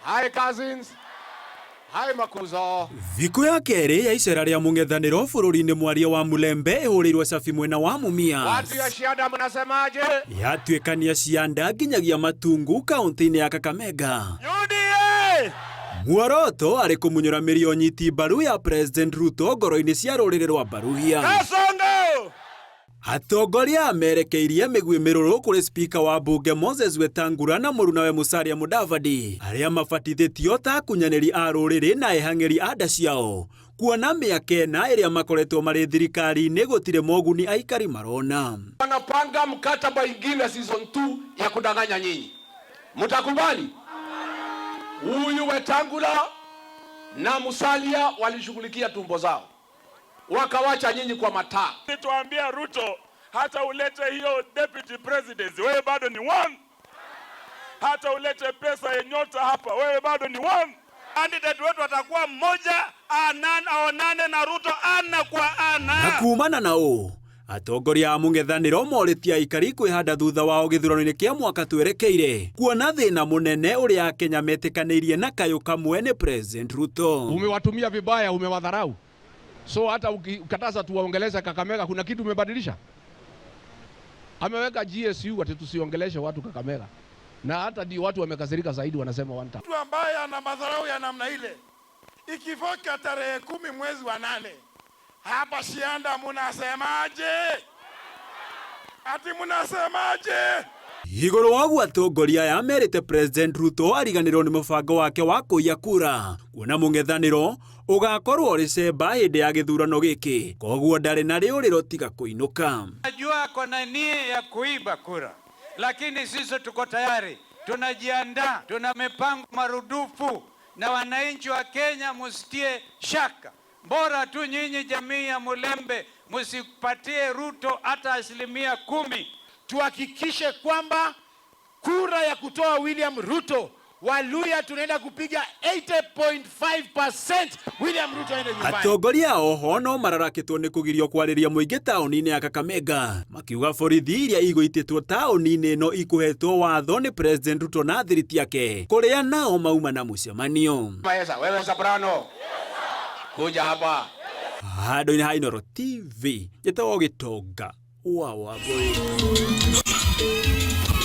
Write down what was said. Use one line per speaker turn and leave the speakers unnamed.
Hi cousins. Hi makuzo.
Thiku ya keri ya icera ria mung'ethaniro bururi-ini mwaria wa Mulembe ihurirwe cabi mwena wa Mumias.
Watu ya Cianda mnasemaje?
Yatuikania Cianda nginyagia Matungu kaunti-ini ya Kakamega.
UDA!
Muoroto ari kumunyura mirio nyiti mbaru ya President Ruto ngoro-ini cia ruriri rwa Baruhia.
Kasongo!
Atongoria amerekeirie migwi miruru kuri speaker wa bunge Moses Wetangula na murunawe Musalia Mudavadi aria mabatithitio ta kunyaniri a ruriri na ehang'eri a nda ciao kuona miaka ena iria makoretwo mari thirikari-ini gutire moguni aikari marona.
Wanapanga mkataba ingine season 2 ya kudanganya nyinyi. Mtakubali? Huyu Wetangula na Musalia walishughulikia tumbo zao, wakawacha nyinyi kwa mataa.
Tuambia Ruto, hata ulete hiyo deputy president, wewe bado ni one. Hata ulete pesa ya nyota hapa, wewe bado ni one. Candidate wetu atakuwa mmoja, aonane na Ruto ana kwa ana.
Na kuumana nao atongoria a mung'ethaniro moritie aikari kwihanda thutha wao githurano-ini kia mwaka twerekeire kuona thina munene uria Kenya metikanirie na kayo kamwe ni President Ruto.
Umewatumia vibaya, umewadharau. So hata ukikataza tuwaongeleze Kakamega, kuna kitu umebadilisha? Ameweka GSU ati tusiongeleshe watu Kakamega, na hata ndio watu wamekasirika zaidi, wanasema one time.
Mtu ambaye ana madharau ya namna ile, ikifika tarehe 10 mwezi wa 8 hapa Cianda munasemaje? Ati munasemaje?
Iguru wagu atongoria aya merite President Ruto ariganirwo ni mubango wake wa kuiya kura kuona mung'ethaniro ugakorwo uri cemba hindi ya githurano giki, koguo ndari na riuriro tiga kuinuka.
Najua kona nia ya kuiba kura, lakini sisi tuko tayari, tunajiandaa, tuna mipango marudufu, na wananchi wa Kenya musitie shaka. Bora tu nyinyi jamii ya Mulembe musipatie Ruto hata 10%.
Tuhakikishe kwamba kura ya kutoa William Ruto, Waluya tunaenda kupiga 80.5% William Ruto aende nyumbani.
Atongoria oho no mararakitwo ni kugirio kwariria muingi tauni-ini ya Kakamega, makiuga borithi iria igwititwo tauni-ini no ikuhetwo watho ni President Ruto na thiriti yake kuria nao mauma na mucemanio.
Wewe Soprano. Kuja hapa.
Handu-ini ha Inooro TV, njetawo Gitonga wa Wambui.